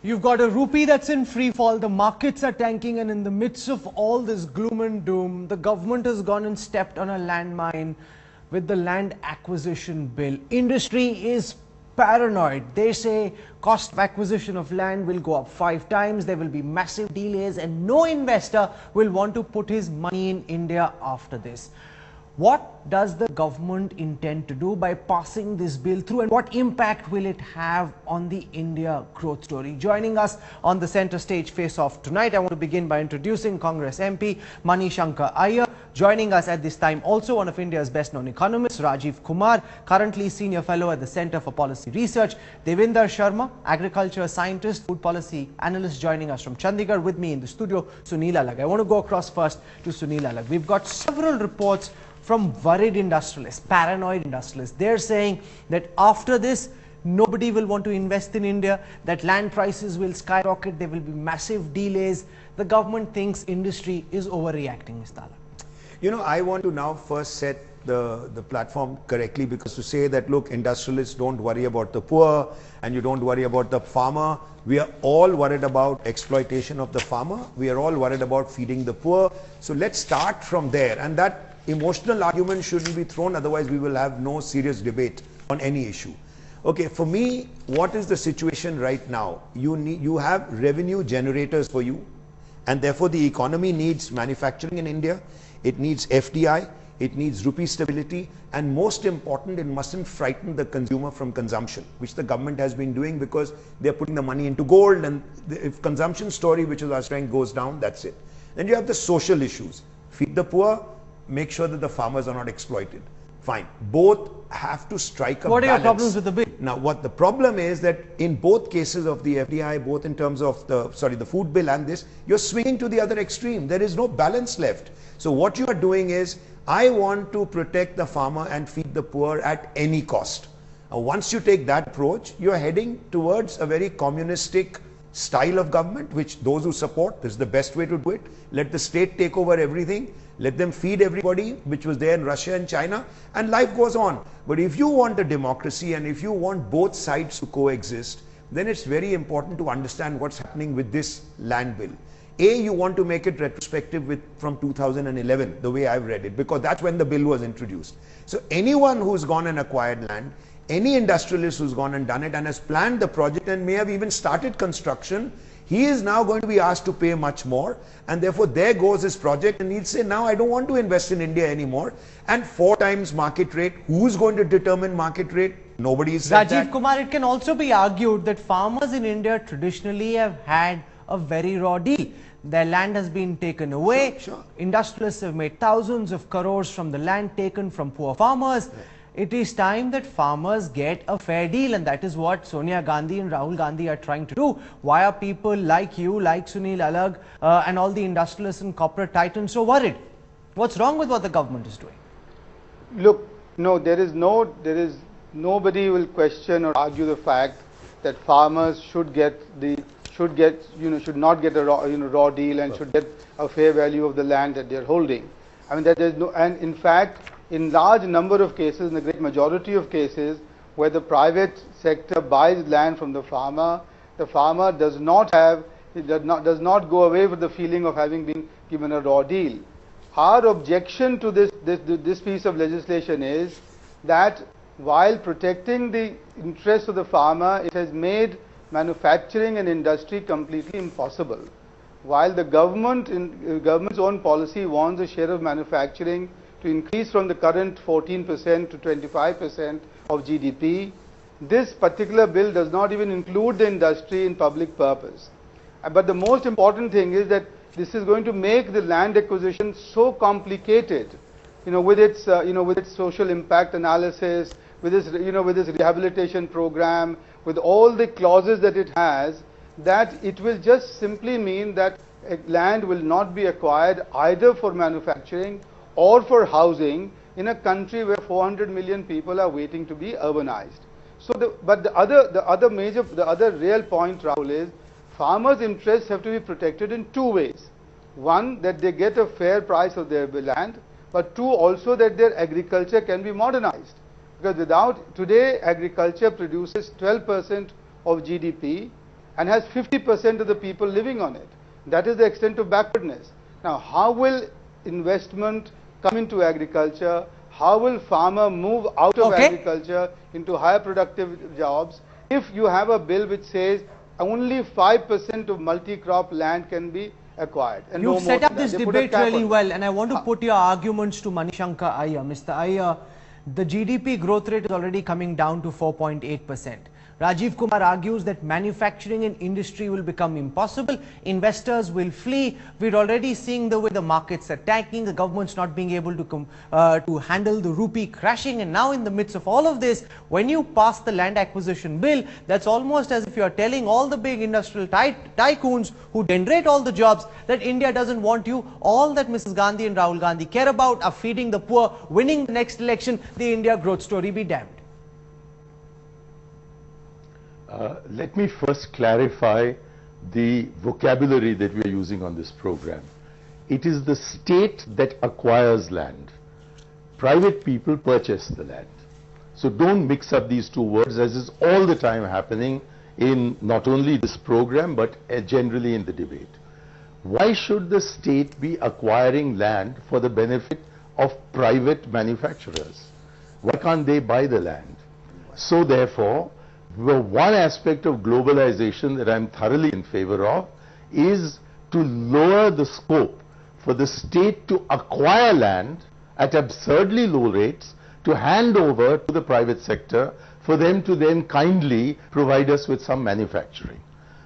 You've got a rupee that's in free fall, the markets are tanking, and in the midst of all this gloom and doom, the government has gone and stepped on a landmine with the land acquisition bill. Industry is paranoid. They say cost of acquisition of land will go up 5 times, there will be massive delays, and no investor will want to put his money in India after this. What does the government intend to do by passing this bill through, and what impact will it have on the India growth story? Joining us on the center stage face-off tonight, I want to begin by introducing Congress MP Mani Shankar Iyer. Joining us at this time also one of India's best-known economists, Rajiv Kumar, currently Senior Fellow at the Center for Policy Research. Devinder Sharma, Agriculture Scientist, Food Policy Analyst, joining us from Chandigarh. With me in the studio, Sunil Alag. I want to go across first to Sunil Alag. We've got several reports from worried industrialists, paranoid industrialists. They're saying that after this, nobody will want to invest in India, that land prices will skyrocket, there will be massive delays. The government thinks industry is overreacting, Mr. Alag. You know, I want to now first set the platform correctly, because to say that, look, industrialists don't worry about the poor and you don't worry about the farmer. We are all worried about exploitation of the farmer. We are all worried about feeding the poor. So let's start from there. And that emotional argument shouldn't be thrown, otherwise we will have no serious debate on any issue. Okay, for me, what is the situation right now? You have revenue generators for you, and therefore the economy needs manufacturing in India, it needs FDI, it needs rupee stability, and most important, it mustn't frighten the consumer from consumption, which the government has been doing, because they're putting the money into gold, and if consumption story, which is our strength, goes down, that's it. Then you have the social issues. Feed the poor, make sure that the farmers are not exploited. Fine. Both have to strike a balance. What are your problems with the bill? Now, what the problem is that in both cases of the FDI, both in terms of the food bill and this, you're swinging to the other extreme. There is no balance left. So what you are doing is, I want to protect the farmer and feed the poor at any cost. Once you take that approach, you're heading towards a very communistic style of government, which those who support, this is the best way to do it. Let the state take over everything. Let them feed everybody, which was there in Russia and China, and life goes on. But if you want a democracy and if you want both sides to coexist, then it's very important to understand what's happening with this land bill. You want to make it retrospective from 2011, the way I've read it, because that's when the bill was introduced. So anyone who's gone and acquired land, any industrialist who's gone and done it and has planned the project and may have even started construction, he is now going to be asked to pay much more, and therefore there goes his project, and he'll say, now I don't want to invest in India anymore. And 4 times market rate. Who's going to determine market rate? Nobody is said that. Rajiv Kumar, it can also be argued that farmers in India traditionally have had a very raw deal. Their land has been taken away. Sure. Industrialists have made thousands of crores from the land taken from poor farmers. Yeah. It is time that farmers get a fair deal, and that is what Sonia Gandhi and Rahul Gandhi are trying to do. Why are people like you, like Sunil Alag, and all the industrialists and corporate titans so worried? What's wrong with what the government is doing? Look, no, nobody will question or argue the fact that farmers should not get a raw deal and should get a fair value of the land that they're holding. I mean, that there's no, and in fact, in large number of cases, in the great majority of cases, where the private sector buys land from the farmer does not go away with the feeling of having been given a raw deal. Our objection to this piece of legislation is that while protecting the interests of the farmer, it has made manufacturing and industry completely impossible. While the government, in government's own policy, wants the share of manufacturing to increase from the current 14% to 25% of GDP, this particular bill does not even include the industry in public purpose. But the most important thing is that this is going to make the land acquisition so complicated, with its social impact analysis, with its rehabilitation program, with all the clauses that it has, that it will just simply mean that land will not be acquired either for manufacturing or for housing in a country where 400 million people are waiting to be urbanized. So, the other real point, Rahul, is farmers' interests have to be protected in 2 ways. One, that they get a fair price of their land, but 2, also that their agriculture can be modernized. Because today agriculture produces 12% of GDP, and has 50% of the people living on it. That is the extent of backwardness. Now, how will investment come into agriculture? How will farmer move out of agriculture into higher productive jobs if you have a bill which says only 5% of multi-crop land can be acquired? And you've set up this debate really well, and I want to put your arguments to Manishankar Iyer. Mr. Iyer, the GDP growth rate is already coming down to 4.8%. Rajiv Kumar argues that manufacturing and industry will become impossible. Investors will flee. We're already seeing the way the markets are tanking. The government's not being able to handle the rupee crashing. And now in the midst of all of this, when you pass the land acquisition bill, that's almost as if you're telling all the big industrial tycoons who generate all the jobs that India doesn't want you. All that Mrs. Gandhi and Rahul Gandhi care about are feeding the poor, winning the next election. The India growth story be damned. Let me first clarify the vocabulary that we are using on this program. It is the state that acquires land. Private people purchase the land. So don't mix up these two words, as is all the time happening in not only this program but generally in the debate. Why should the state be acquiring land for the benefit of private manufacturers? Why can't they buy the land? So therefore, one aspect of globalization that I'm thoroughly in favor of is to lower the scope for the state to acquire land at absurdly low rates, to hand over to the private sector for them to then kindly provide us with some manufacturing.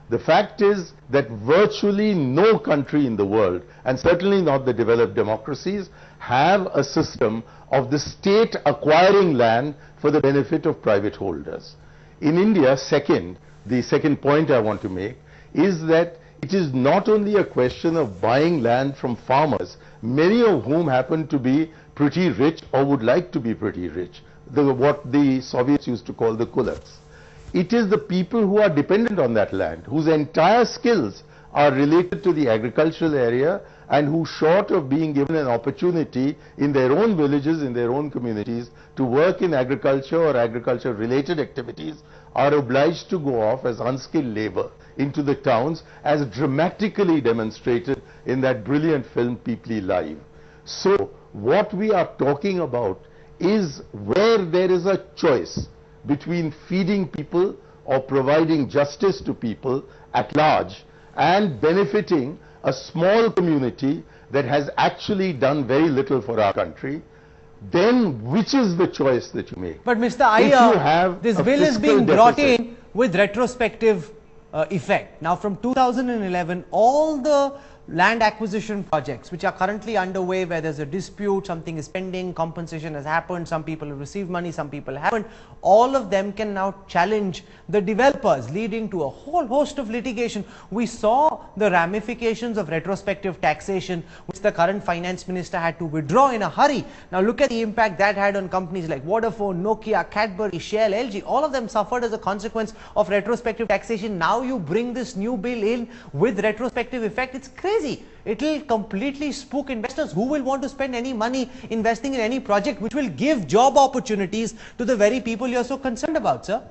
The fact is that virtually no country in the world, and certainly not the developed democracies, have a system of the state acquiring land for the benefit of private holders. In India, the second point I want to make is that it is not only a question of buying land from farmers, many of whom happen to be pretty rich or would like to be pretty rich, what the Soviets used to call the kulaks. It is the people who are dependent on that land, whose entire skills are related to the agricultural area, and who, short of being given an opportunity in their own villages, in their own communities, to work in agriculture or agriculture-related activities, are obliged to go off as unskilled labor into the towns, as dramatically demonstrated in that brilliant film People Live. So what we are talking about is where there is a choice between feeding people or providing justice to people at large and benefiting a small community that has actually done very little for our country, then which is the choice that you make? But Mr. Iyer, this bill is being brought in with retrospective effect. Now from 2011, all the land acquisition projects which are currently underway, where there's a dispute, something is pending, compensation has happened, some people have received money, some people haven't, all of them can now challenge the developers, leading to a whole host of litigation. We saw the ramifications of retrospective taxation, which the current finance minister had to withdraw in a hurry. Now look at the impact that had on companies like Vodafone, Nokia, Cadbury, Shell, LG. All of them suffered as a consequence of retrospective taxation. Now you bring this new bill in with retrospective effect. It's crazy. It will completely spook investors. Who will want to spend any money investing in any project which will give job opportunities to the very people you are so concerned about, sir?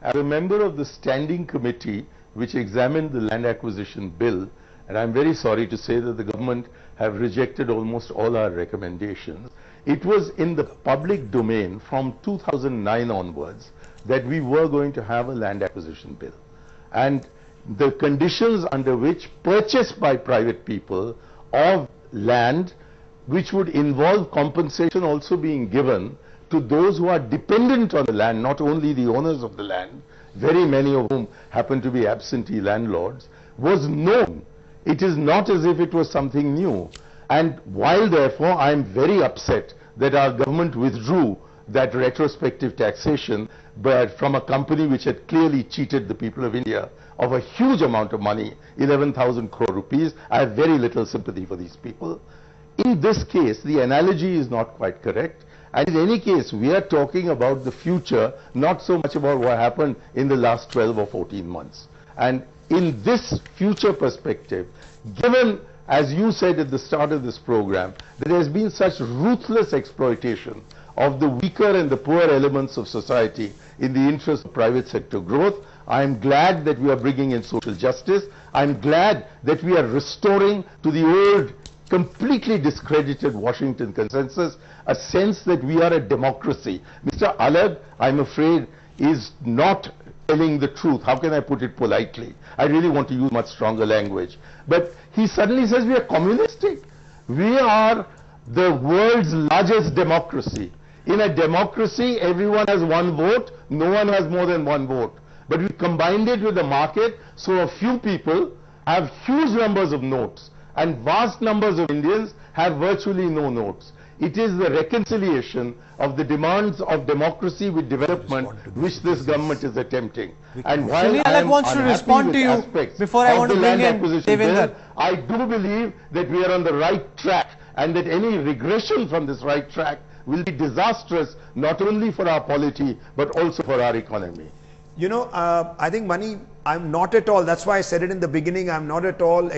As a member of the standing committee which examined the land acquisition bill, and I'm very sorry to say that the government have rejected almost all our recommendations, it was in the public domain from 2009 onwards that we were going to have a land acquisition bill. And the conditions under which purchase by private people of land, which would involve compensation also being given to those who are dependent on the land, not only the owners of the land, very many of whom happen to be absentee landlords, was known. It is not as if it was something new. And while therefore I am very upset that our government withdrew that retrospective taxation, but from a company which had clearly cheated the people of India of a huge amount of money, 11,000 crore rupees, I have very little sympathy for these people. In this case, the analogy is not quite correct. And in any case, we are talking about the future, not so much about what happened in the last 12 or 14 months. And in this future perspective, given, as you said at the start of this program, that there has been such ruthless exploitation of the weaker and the poor elements of society in the interest of private sector growth, I am glad that we are bringing in social justice. I am glad that we are restoring to the old, completely discredited Washington consensus a sense that we are a democracy. Mr. Alag, I'm afraid, is not telling the truth. How can I put it politely? I really want to use much stronger language. But he suddenly says we are communistic. We are the world's largest democracy. In a democracy, everyone has one vote, no one has more than one vote. But we combined it with the market, so a few people have huge numbers of notes, and vast numbers of Indians have virtually no notes. It is the reconciliation of the demands of democracy with development which this government is attempting. And while I am wants to respond to you before I want to bring in Devinder. I do believe that we are on the right track, and that any regression from this right track will be disastrous not only for our polity but also for our economy. You know, I think money, I'm not at all, that's why I said it in the beginning, I'm not at all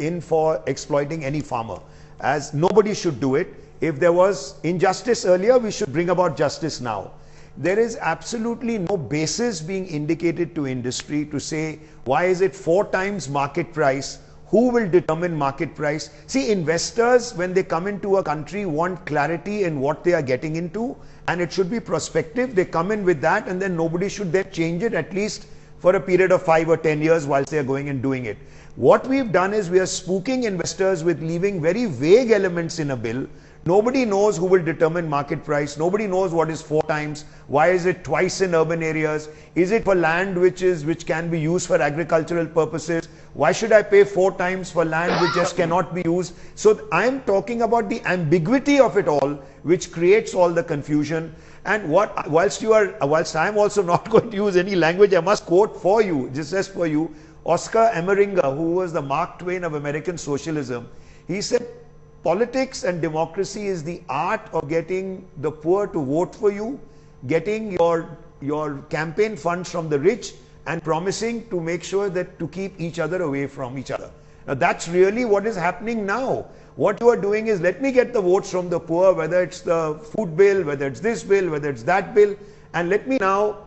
in for exploiting any farmer, as nobody should do it. If there was injustice earlier, we should bring about justice now. There is absolutely no basis being indicated to industry to say, why is it 4 times market price? Who will determine market price? See, investors, when they come into a country, want clarity in what they are getting into, and it should be prospective. They come in with that, and then nobody should then change it, at least for a period of 5 or 10 years whilst they are going and doing it. What we've done is we are spooking investors with leaving very vague elements in a bill. Nobody knows who will determine market price. Nobody knows what is 4 times. Why is it twice in urban areas? Is it for land which can be used for agricultural purposes? Why should I pay 4 times for land which just cannot be used? So I'm talking about the ambiguity of it all, which creates all the confusion. And whilst I'm also not going to use any language, I must quote for you, just for you, Oscar Emeringer, who was the Mark Twain of American socialism. He said, politics and democracy is the art of getting the poor to vote for you, getting your campaign funds from the rich, and promising to make sure that to keep each other away from each other. Now that's really what is happening now. What you are doing is, let me get the votes from the poor, whether it's the food bill, whether it's this bill, whether it's that bill, and let me now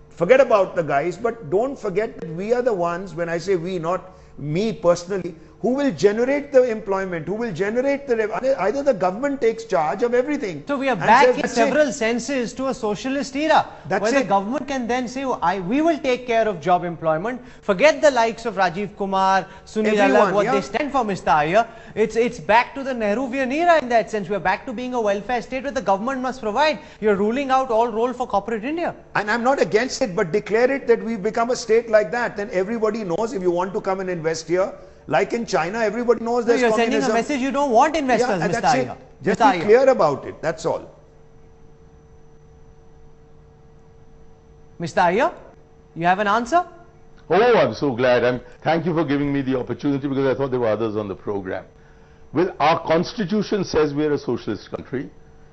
forget about the guys, but don't forget that we are the ones, when I say we, not me personally, who will generate the employment, who will generate the either the government takes charge of everything. So we are back in several senses to a socialist era, where the government can then say, we will take care of job employment. Forget the likes of Rajiv Kumar, Sunil Alag, what they stand for, Mr. Iyer. It's back to the Nehruvian era in that sense. We are back to being a welfare state where the government must provide. You're ruling out all role for corporate India. And I'm not against it, but declare it that we've become a state like that. Then everybody knows, if you want to come and invest here, like in China, everybody knows there's communism. You're sending a message you don't want investors, Mr. Iyer. Just be clear about it, that's all. Mr. Iyer, you have an answer? Oh, I'm so glad. Thank you for giving me the opportunity, because I thought there were others on the program. Well, our constitution says we are a socialist country.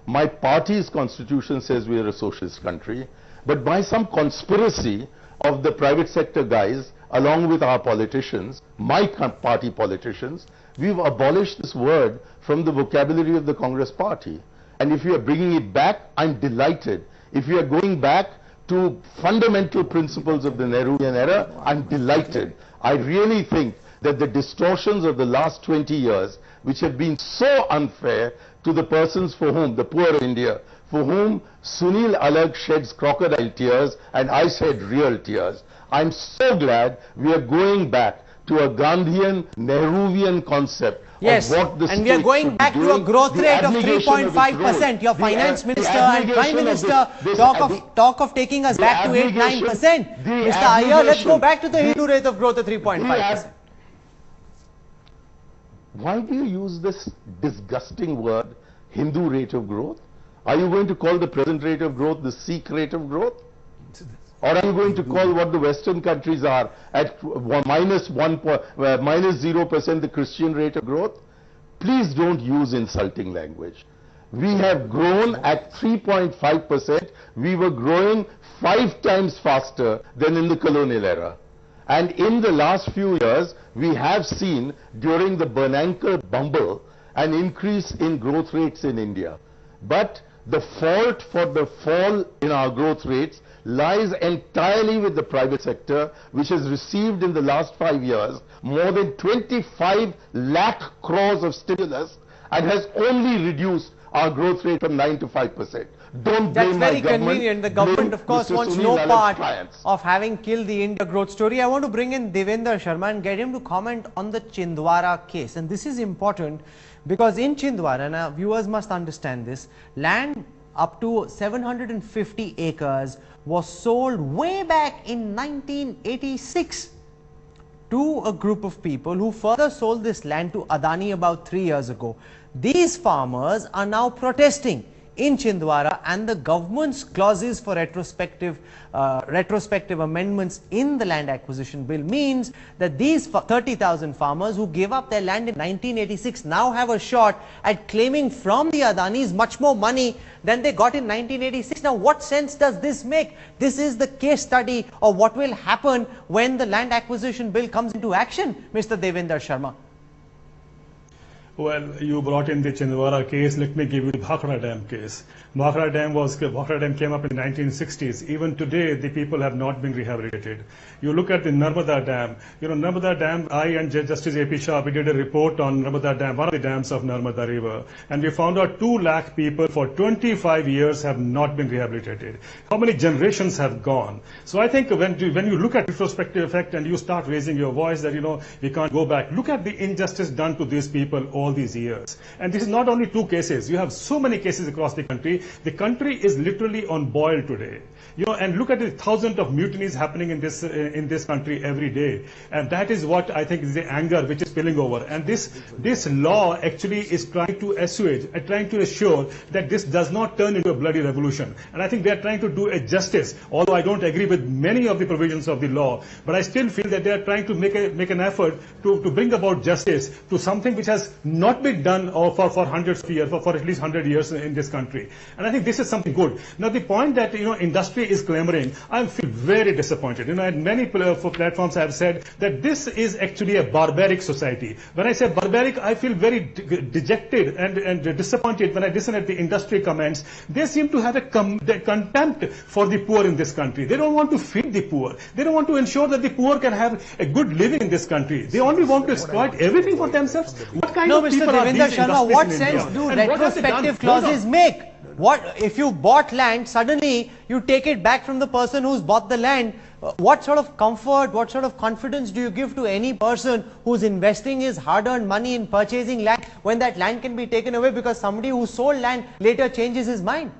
My party's constitution says we are a socialist country. But by some conspiracy of the private sector guys, along with our politicians, my party politicians, we've abolished this word from the vocabulary of the Congress party. And if you are bringing it back, I'm delighted. If you are going back to fundamental principles of the Nehruvian era, I'm delighted. I really think that the distortions of the last 20 years, which have been so unfair to the persons for whom, the poor of India, for whom Sunil Alag sheds crocodile tears and I shed real tears, I'm so glad we are going back to a Gandhian, Nehruvian concept. Yes, of what the and we are going back to a growth rate of 3.5%. Your finance minister and prime minister talk of taking us back to 8-9%. Mr. Iyer, let's go back to the Hindu rate of growth of 3.5%. Why do you use this disgusting word, Hindu rate of growth? Are you going to call the present rate of growth the Sikh rate of growth? Or are you going to call what the Western countries are at minus 0% the Christian rate of growth? Please don't use insulting language. We have grown at 3.5%. We were growing 5 times faster than in the colonial era. And in the last few years, we have seen during the Bernanke bubble an increase in growth rates in India. But the fault for the fall in our growth rates lies entirely with the private sector, which has received in the last 5 years more than 25 lakh crores of stimulus and has only reduced our growth rate from 9 to 5%. Don't blame my government. That's very convenient. The government, of course, wants no part of having killed the India growth story. I want to bring in Devinder Sharma and get him to comment on the Chhindwara case. And this is important because in Chhindwara, and our viewers must understand this, land up to 750 acres was sold way back in 1986 to a group of people who further sold this land to Adani about 3 years ago. These farmers are now protesting in Chhindwara, and the government's clauses for retrospective amendments in the land acquisition bill means that these 30,000 farmers who gave up their land in 1986 now have a shot at claiming from the Adanis much more money than they got in 1986. Now, what sense does this make? This is the case study of what will happen when the land acquisition bill comes into action, Mr. Devinder Sharma. Well, you brought in the Chhindwara case. Let me give you the Bhakra Dam case. Bhakra Dam came up in the 1960s. Even today, the people have not been rehabilitated. You look at the Narmada Dam. You know, Narmada Dam, I and Justice A.P. Shah, we did a report on Narmada Dam, one of the dams of Narmada River. And we found out 2 lakh people for 25 years have not been rehabilitated. How many generations have gone? So I think when you look at retrospective effect and you start raising your voice that, you know, we can't go back, look at the injustice done to these people all these years. And this is not only 2 cases. You have so many cases across the country. The country is literally on boil today. You know, and look at the thousands of mutinies happening in this country every day, and that is what I think is the anger which is spilling over. And this law actually is trying to assuage, trying to assure that this does not turn into a bloody revolution. And I think they are trying to do a justice. Although I don't agree with many of the provisions of the law, but I still feel that they are trying to make an effort to bring about justice to something which has not been done for hundreds of years, for at least 100 years in this country. And I think this is something good. Now, the point that, you know, industry is clamoring, I feel very disappointed. You know, and many platforms have said that this is actually a barbaric society. When I say barbaric, I feel very dejected and disappointed when I listen at the industry comments. They seem to have a contempt for the poor in this country. They don't want to feed the poor. They don't want to ensure that the poor can have a good living in this country. They only want to exploit everything for themselves. What kind of people are these? Devinder Sharma, what sense do retrospective clauses make? What if you bought land, suddenly you take it back from the person who's bought the land? What sort of comfort, what sort of confidence do you give to any person who's investing his hard-earned money in purchasing land when that land can be taken away because somebody who sold land later changes his mind?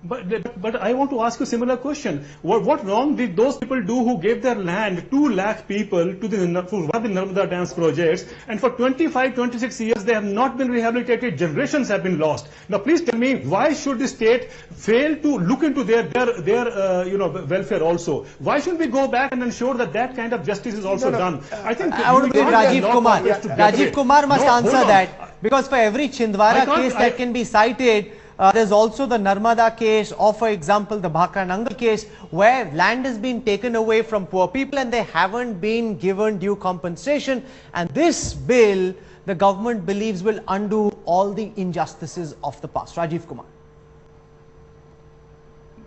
But I want to ask you a similar question. What wrong did those people do who gave their land, 2 lakh people, to one of the Narmada Dams projects, and for 25, 26 years they have not been rehabilitated, generations have been lost. Now please tell me, why should the state fail to look into their welfare also? Why shouldn't we go back and ensure that that kind of justice is also done? I think I would bring Rajiv Kumar. Rajiv Kumar must answer that, because for every Chhindwara case that can be cited, there's also the Narmada case, or for example the Bhakra Hunger case, where land has been taken away from poor people and they haven't been given due compensation. And this bill, the government believes, will undo all the injustices of the past. Rajiv Kumar.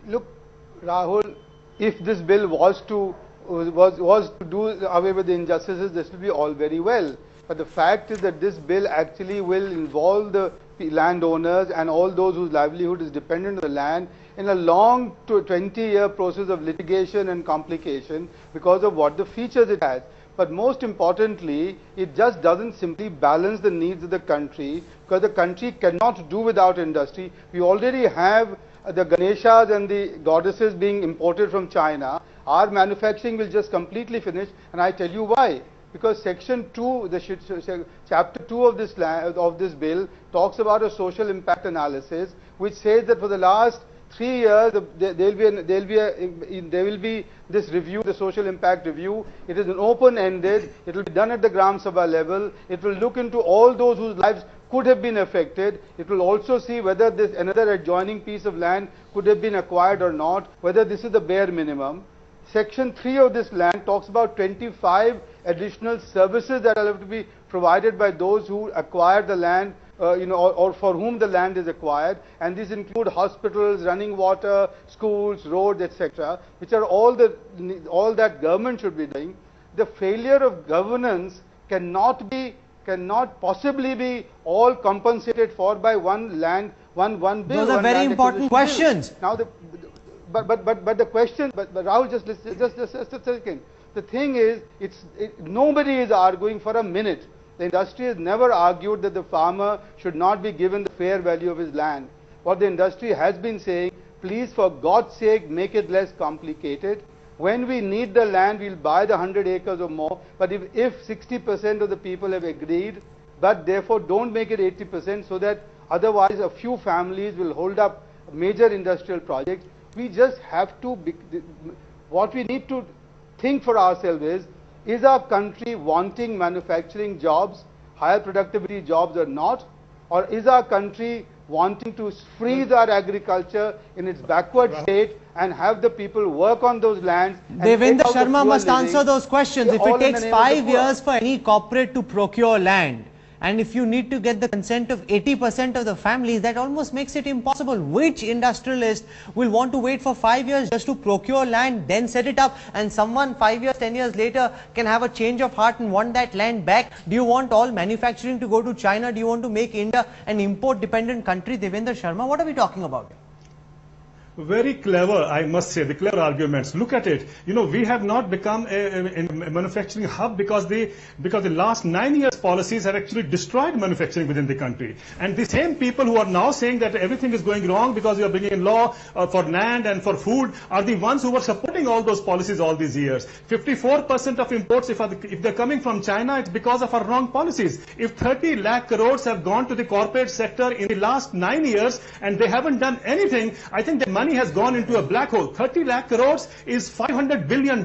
Look, Rahul, if this bill was to do away with the injustices, this will be all very well. But the fact is that this bill actually will involve the landowners and all those whose livelihood is dependent on the land in a long 20-year process of litigation and complication because of what the features it has. But most importantly, it just doesn't simply balance the needs of the country, because the country cannot do without industry. We already have the Ganeshas and the goddesses being imported from China. Our manufacturing will just completely finish, and I tell you why. Because Section 2, Chapter 2 of this bill talks about a social impact analysis, which says that for the last 3 years there will be this review, the social impact review. It is an open-ended. It will be done at the Gram Sabha level. It will look into all those whose lives could have been affected. It will also see whether this another adjoining piece of land could have been acquired or not, whether this is the bare minimum. Section 3 of this land talks about 25 additional services that will have to be provided by those who acquire the land or for whom the land is acquired, and these include hospitals, running water, schools, roads, etc., which are all that government should be doing. The failure of governance cannot possibly be all compensated for by one bill. Those are very important questions. Now, but the question, but Rahul, just a second. The thing is, nobody is arguing for a minute. The industry has never argued that the farmer should not be given the fair value of his land. What the industry has been saying, please, for God's sake, make it less complicated. When we need the land, we'll buy the 100 acres or more. But if 60% of the people have agreed, but therefore don't make it 80%, so that otherwise a few families will hold up major industrial projects. We just have to, what we need to think for ourselves is our country wanting manufacturing jobs, higher productivity jobs or not? Or is our country wanting to freeze our agriculture in its backward state and have the people work on those lands? Devinder Sharma must answer those questions. If it takes 5 years for any corporate to procure land, and if you need to get the consent of 80% of the families, that almost makes it impossible. Which industrialist will want to wait for 5 years just to procure land, then set it up, and someone 5 years, 10 years later can have a change of heart and want that land back? Do you want all manufacturing to go to China? Do you want to make India an import-dependent country? Devinder Sharma, what are we talking about? Very clever, I must say, the clever arguments. Look at it. We have not become a manufacturing hub because the last 9 years policies have actually destroyed manufacturing within the country. And the same people who are now saying that everything is going wrong because we are bringing in law for land and for food are the ones who were supporting all those policies all these years. 54% of imports, if they're coming from China, it's because of our wrong policies. If 30 lakh crores have gone to the corporate sector in the last 9 years and they haven't done anything, I think the money has gone into a black hole. 30 lakh crores is $500 billion,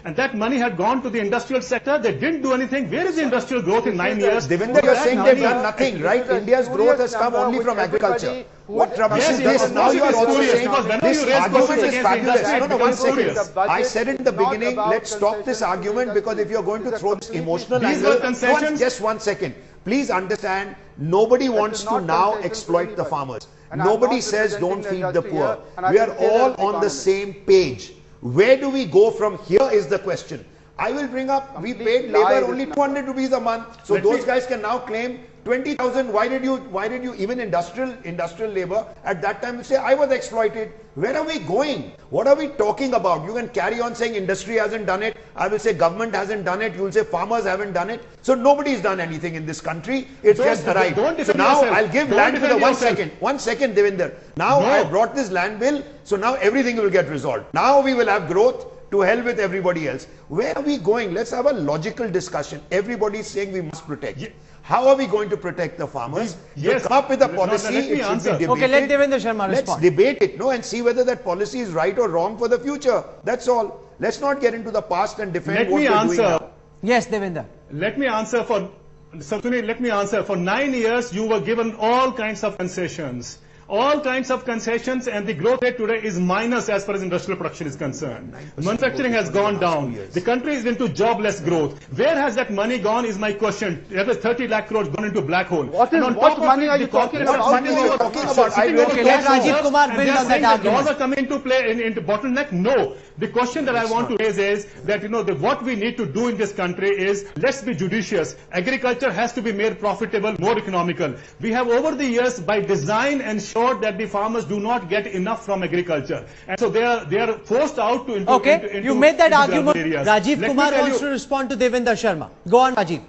and that money had gone to the industrial sector. They didn't do anything. Where is the industrial growth in 9 years? Devinder, you're saying they've done nothing, right? India's growth has come only from agriculture. What rubbish is this? Now you are also saying this argument is fabulous. No, 1 second. I said it in the beginning, let's stop this argument, because if you're going to throw this emotional angle, just 1 second. Please understand, nobody wants to now exploit the farmers. Nobody says don't feed the poor. We are all on the same page. Where do we go from here is the question. I will bring up, we paid labor only 200 rupees a month. So those guys can now claim 20,000. Why did you even industrial labor at that time say I was exploited? Where are we going? What are we talking about? You can carry on saying industry hasn't done it. I will say government hasn't done it. You will say farmers haven't done it. So nobody's done anything in this country. It's just right. So now I'll give land to the 1 second. 1 second, Devinder. Now I brought this land bill. So now everything will get resolved. Now we will have growth. To hell with everybody else. Where are we going? Let's have a logical discussion. Everybody is saying we must protect. How are we going to protect the farmers? Yes. Come up with a policy. It should be debated. Okay, let Devinder Sharma respond. Let's debate it, and see whether that policy is right or wrong for the future. That's all. Let's not get into the past and defend what we're doing now. Yes, Devinder. Let me answer for 9 years you were given all kinds of concessions. All kinds of concessions, and the growth rate today is minus as far as industrial production is concerned. Manufacturing has gone down. The country is into jobless growth. Where has that money gone is my question. That was 30 lakh crores gone into black hole. What money are you talking about? What money are you talking about? Okay, let Rajiv Kumar build on that argument. Laws are coming into play into bottleneck? No. The question that I want to raise is that, what we need to do in this country is, let's be judicious. Agriculture has to be made profitable, more economical. We have over the years, by design, ensured that the farmers do not get enough from agriculture. And so they are forced out to into you made that argument. Areas. Rajiv Kumar wants to respond to Devinder Sharma. Go on, Rajiv.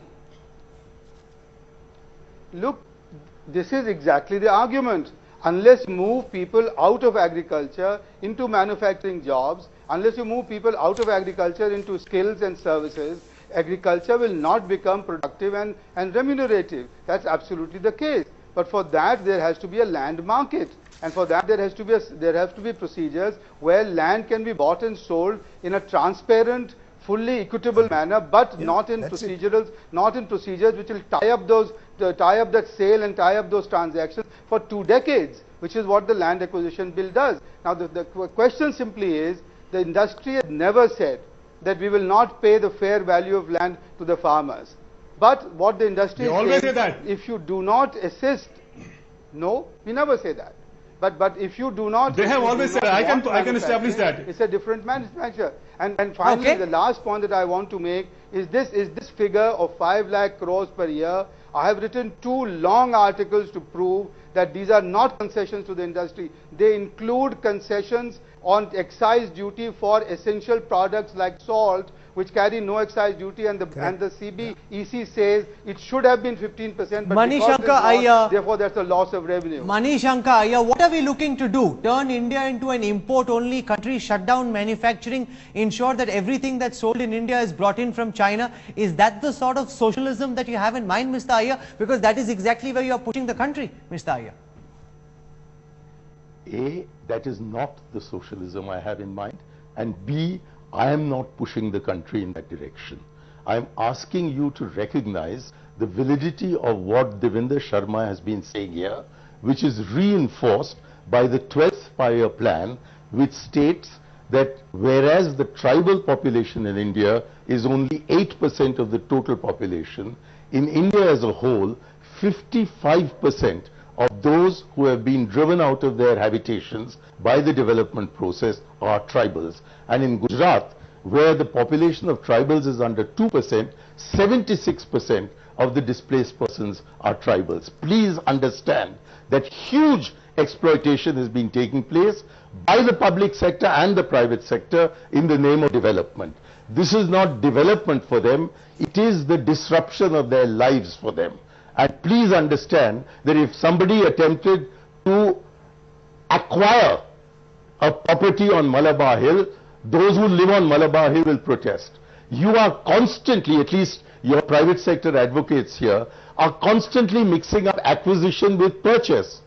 Look, this is exactly the argument. Unless you move people out of agriculture into manufacturing jobs, unless you move people out of agriculture into skills and services, agriculture will not become productive and remunerative. That's absolutely the case. But for that, there has to be a land market. And for that, there have to be procedures where land can be bought and sold in a transparent, fully equitable manner, but not in procedures which will tie up that sale and tie up those transactions for 2 decades, which is what the land acquisition bill does. Now, the question simply is, the industry has never said that we will not pay the fair value of land to the farmers. But what the industry They is always saying, say that. if you do not assist, no, we never say that. But if you do not, They have always said, I can establish that. It's a different manufacture. And finally, the last point that I want to make is this figure of 5 lakh crores per year. I have written 2 long articles to prove that these are not concessions to the industry. They include concessions on excise duty for essential products like salt, which carry no excise duty, and the CBEC says it should have been 15%, but because it's not, therefore that's a loss of revenue. Manishanka, what are we looking to do? Turn India into an import-only country, shut down manufacturing, ensure that everything that's sold in India is brought in from China? Is that the sort of socialism that you have in mind, Mr. Iyer? Because that is exactly where you are pushing the country, Mr. Iyer. A, that is not the socialism I have in mind, and B, I am not pushing the country in that direction. I am asking you to recognize the validity of what Devinder Sharma has been saying here, which is reinforced by the 12th five-year plan, which states that whereas the tribal population in India is only 8% of the total population, in India as a whole, 55% of those who have been driven out of their habitations by the development process are tribals. And in Gujarat, where the population of tribals is under 2%, 76% of the displaced persons are tribals. Please understand that huge exploitation has been taking place by the public sector and the private sector in the name of development. This is not development for them, it is the disruption of their lives for them. And please understand that if somebody attempted to acquire a property on Malabar Hill, those who live on Malabar Hill will protest. You are constantly, at least your private sector advocates here, are constantly mixing up acquisition with purchase.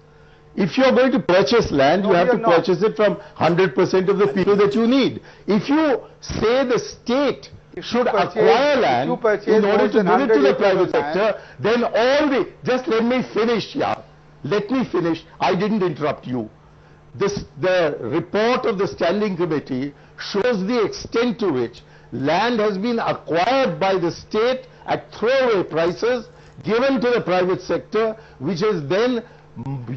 If you are going to purchase land, you have to purchase it from 100% of the people that you need. If you say the state should acquire land in order to give it to the private sector, then all the, just let me finish, yeah. Let me finish. I didn't interrupt you. The report of the standing committee shows the extent to which land has been acquired by the state at throwaway prices, given to the private sector, which has then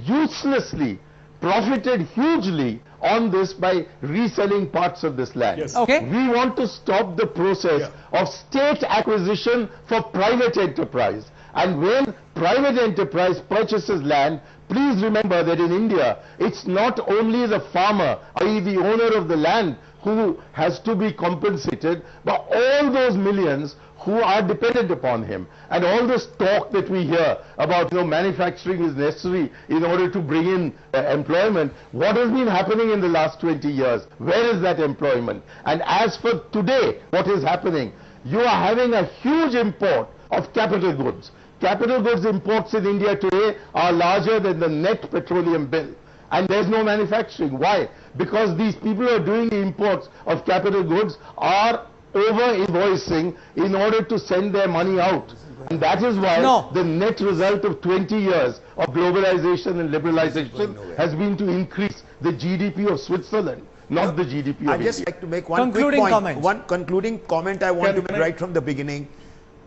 uselessly profited hugely on this by reselling parts of this land. Yes. Okay. We want to stop the process of state acquisition for private enterprise. And when private enterprise purchases land, please remember that in India, it's not only the farmer, i.e. the owner of the land, who has to be compensated, but all those millions who are dependent upon him. And all this talk that we hear about, manufacturing is necessary in order to bring in employment, what has been happening in the last 20 years? Where is that employment? And as for today, what is happening? You are having a huge import of capital goods. Capital goods imports in India today are larger than the net petroleum bill. And there's no manufacturing. Why? Because these people who are doing the imports of capital goods are over-invoicing in order to send their money out. And that is why the net result of 20 years of globalization and liberalization has been to increase the GDP of Switzerland, not the GDP of India. I'd just like to make one quick point. One concluding comment I want to make right from the beginning.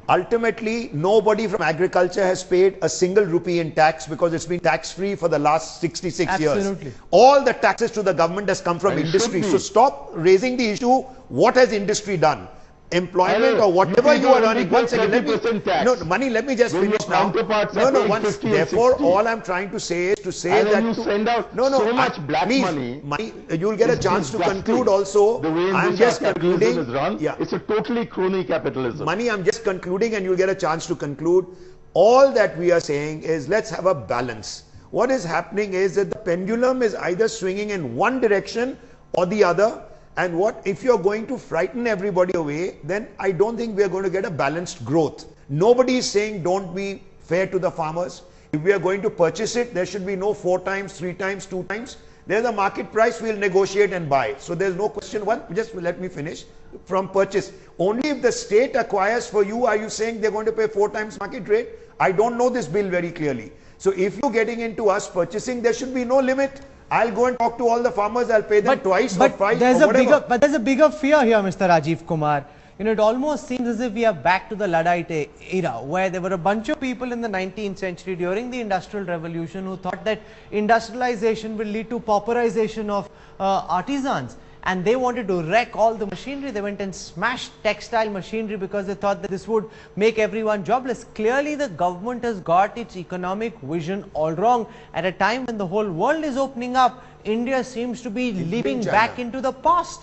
Ultimately, nobody from agriculture has paid a single rupee in tax because it's been tax-free for the last 66 years. All the taxes to the government has come from industry. So stop raising the issue, what has industry done? Employment or whatever you are earning. One second, let me just finish now. Therefore, all I'm trying to say is to say that you send out so much black money. You'll get a chance to conclude also. The way in I'm which just capitalism concluding. is run, it's a totally crony capitalism. I'm just concluding and you'll get a chance to conclude. All that we are saying is let's have a balance. What is happening is that the pendulum is either swinging in one direction or the other. And what if you're going to frighten everybody away, then I don't think we're going to get a balanced growth. Nobody is saying don't be fair to the farmers. If we are going to purchase it, there should be no 4 times, 3 times, 2 times. There's a market price, we'll negotiate and buy. So there's no question. Just let me finish. From purchase, only if the state acquires for you, are you saying they're going to pay 4 times market rate? I don't know this bill very clearly. So if you're getting into us purchasing, there should be no limit. I'll go and talk to all the farmers, I'll pay them twice or twice there's a bigger fear here, Mr. Rajiv Kumar. it almost seems as if we are back to the Luddite era, where there were a bunch of people in the 19th century during the Industrial Revolution who thought that industrialization will lead to pauperization of artisans. And they wanted to wreck all the machinery. They went and smashed textile machinery because they thought that this would make everyone jobless. Clearly, the government has got its economic vision all wrong. At a time when the whole world is opening up, India seems to be leaping back into the past.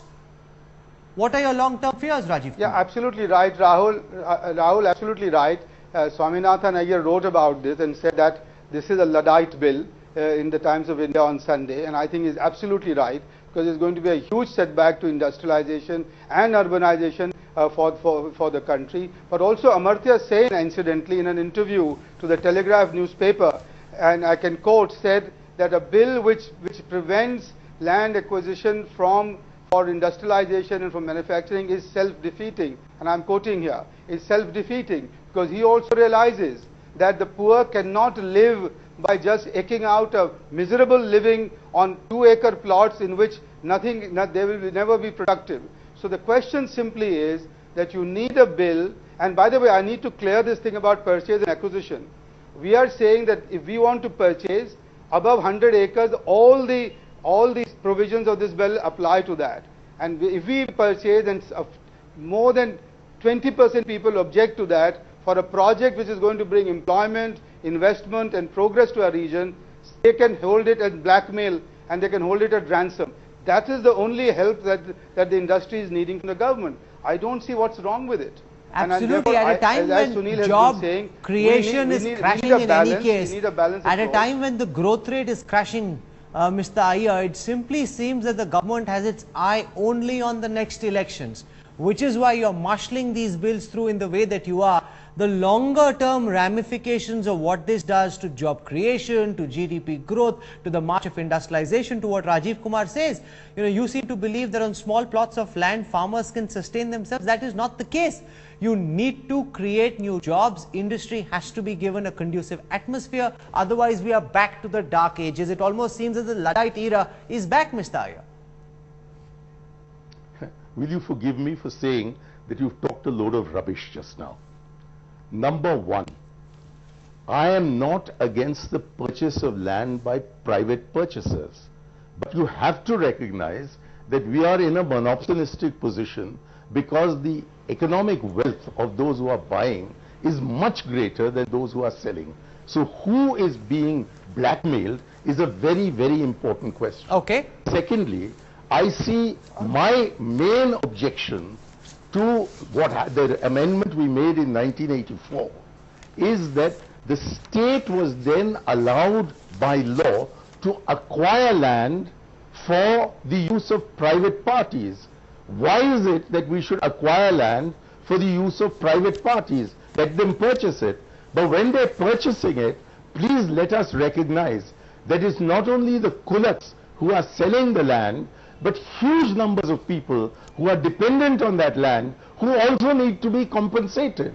What are your long-term fears, Rajiv? Yeah, absolutely right, Rahul. Rahul, absolutely right. Swaminathan Iyer wrote about this and said that this is a Luddite bill in the Times of India on Sunday, and I think he's absolutely right, because it's going to be a huge setback to industrialization and urbanization for the country. But also Amartya Sen, incidentally, in an interview to the Telegraph newspaper, and I can quote, said that a bill which prevents land acquisition for industrialization and for manufacturing is self-defeating. And I'm quoting here, is self-defeating, because he also realizes that the poor cannot live by just eking out a miserable living on 2-acre plots in which they will never be productive. So the question simply is that you need a bill, and by the way, I need to clear this thing about purchase and acquisition. We are saying that if we want to purchase above 100 acres, all these provisions of this bill apply to that. And if we purchase and more than 20% people object to that for a project which is going to bring employment, investment and progress to a region, they can hold it as blackmail and they can hold it at ransom. That is the only help that the industry is needing from the government. I don't see what's wrong with it. Absolutely. At a time when job creation is crashing in any case, at a time when the growth rate is crashing, Mr. Iyer, it simply seems that the government has its eye only on the next elections, which is why you're marshalling these bills through in the way that you are. The longer term ramifications of what this does to job creation, to GDP growth, to the march of industrialization, to what Rajiv Kumar says, you seem to believe that on small plots of land farmers can sustain themselves. That is not the case. You need to create new jobs. Industry has to be given a conducive atmosphere. Otherwise, we are back to the dark ages. It almost seems that the Luddite era is back, Mr. Iyer. Will you forgive me for saying that you've talked a load of rubbish just now? Number one, I am not against the purchase of land by private purchasers. But you have to recognize that we are in a monopolistic position because the economic wealth of those who are buying is much greater than those who are selling. So who is being blackmailed is a very, very important question. Okay. Secondly, I see my main objection to the amendment we made in 1984 is that the state was then allowed by law to acquire land for the use of private parties. Why is it that we should acquire land for the use of private parties? Let them purchase it. But when they're purchasing it, please let us recognize that it's not only the kulaks who are selling the land, but huge numbers of people who are dependent on that land who also need to be compensated.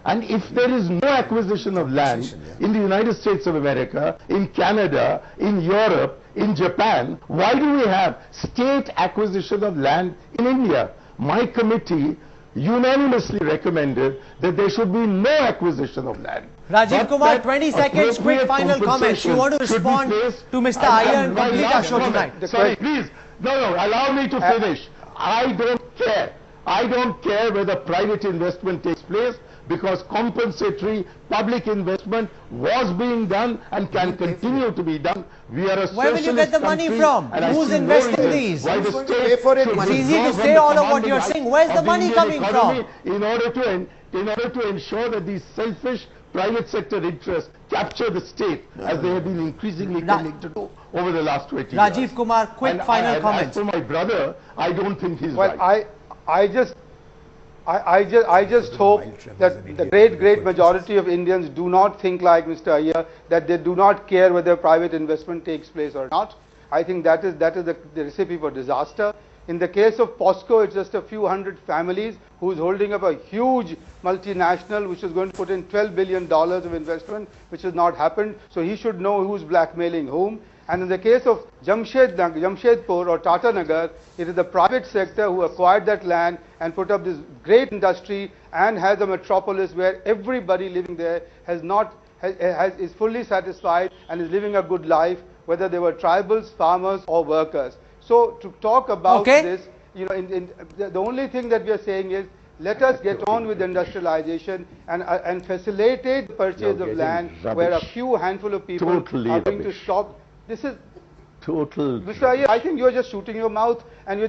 And if there is no acquisition of land in the United States of America, in Canada, in Europe, in Japan, why do we have state acquisition of land in India? My committee unanimously recommended that there should be no acquisition of land. Rajiv Kumar, 20 seconds, quick final comments. You want to respond to Mr. Iyer and complete our show tonight? Sorry, please. No, allow me to finish. I don't care. I don't care whether private investment takes place, because compensatory public investment was being done and can continue to be done. We are a Where will you get the money from? Who's investing these? Who's going to pay for it? It's easy to say all of what you're saying. Where's the money coming from? In order to ensure that these selfish private sector interests capture the state, as they have been increasingly tending to do over the last 20 years. Rajiv Kumar, quick final comments. As for my brother, I don't think he's right. I just hope that the great majority of Indians do not think like Mr. Iyer, that they do not care whether private investment takes place or not. I think that is the recipe for disaster. In the case of POSCO, it's just a few hundred families who's holding up a huge multinational which is going to put in $12 billion of investment, which has not happened. So he should know who's blackmailing whom. And in the case of Jamshedpur or Tata Nagar, it is the private sector who acquired that land and put up this great industry and has a metropolis where everybody living there is fully satisfied and is living a good life, whether they were tribals, farmers or workers. So to talk about this, the only thing that we are saying is, let us get on with industrialization and facilitate the purchase of land where a few handful of people are going to stop. This is total. Mr. Iyer, I think you are just shooting your mouth, and you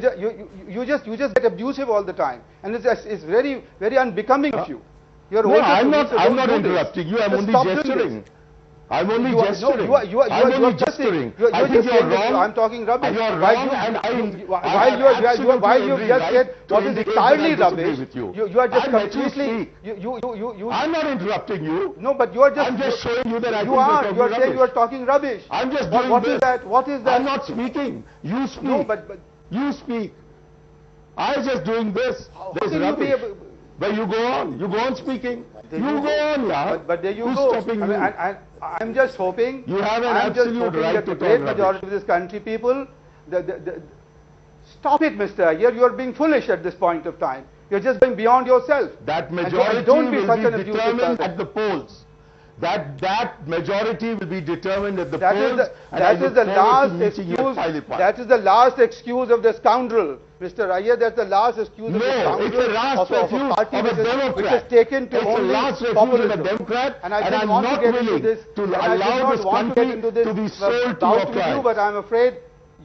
just get abusive all the time, and it's very, very unbecoming of you. You're no, I'm not interrupting you. I'm only gesturing. I'm only gesturing. You are gesturing. I think you're wrong. I'm talking rubbish. You're wrong, while you just said what is entirely rubbish, you are just completely. I'm not interrupting you. No, but you are just. I'm just showing you that I think you are saying you are talking rubbish. I'm just doing what this. Is that? What is that? I'm not speaking. You speak. No, but you speak. I'm just doing this. There's rubbish. But you go on speaking. You go on, yeah. But there you Who's go. stopping you? I'm just hoping. You have an absolute right that to the great talk majority of this country people, stop it, Mr. Iyer. You are being foolish at this point of time. You're just going beyond yourself. That majority don't be will such be an abusive determined person. at the polls. That majority will be determined at the polls. That is the last excuse. That is the last excuse of the scoundrel, Mr. Iyer. That's the last excuse of the scoundrel. It's the last refuge of a Democrat. Which is taken to only last refuge populism. of a Democrat, And I'm not willing to allow this country to be sold to your clients. But I'm afraid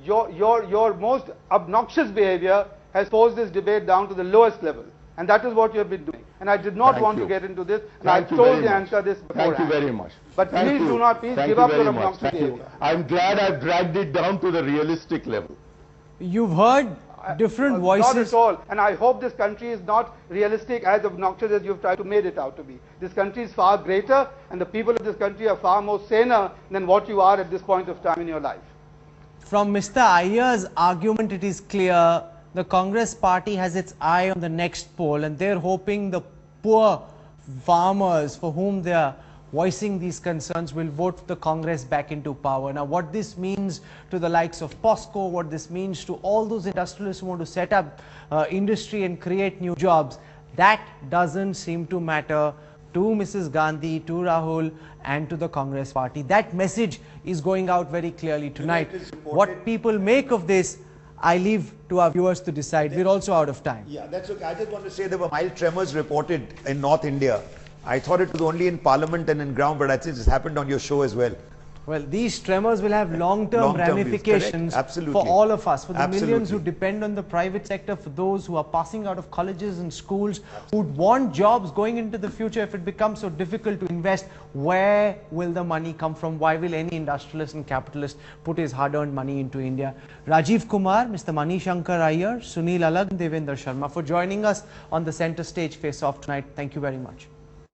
your most obnoxious behavior has forced this debate down to the lowest level. And that is what you have been doing. And I did not want to get into this. And I told the answer this beforehand. Thank you very much. But please do not, please give up your obnoxious behavior. I'm glad I've dragged it down to the realistic level. You've heard different voices. Not at all. And I hope this country is not realistic, as obnoxious as you've tried to make it out to be. This country is far greater, and the people of this country are far more saner than what you are at this point of time in your life. From Mr. Iyer's argument, it is clear the Congress party has its eye on the next poll, and they're hoping the poor farmers for whom they are voicing these concerns will vote the Congress back into power. Now, what this means to the likes of POSCO, what this means to all those industrialists who want to set up industry and create new jobs, that doesn't seem to matter to Mrs. Gandhi, to Rahul and to the Congress party. That message is going out very clearly tonight. What people make of this, I leave to our viewers to decide. We're also out of time. Yeah, that's okay. I just want to say there were mild tremors reported in North India. I thought it was only in Parliament and in ground, but I think it's happened on your show as well. Well, these tremors will have long-term ramifications for all of us, for the millions who depend on the private sector, for those who are passing out of colleges and schools, who want jobs going into the future. If it becomes so difficult to invest, where will the money come from? Why will any industrialist and capitalist put his hard-earned money into India? Rajiv Kumar, Mr. Manishankar Iyer, Sunil Alag, Devinder Sharma for joining us on the center stage face-off tonight. Thank you very much.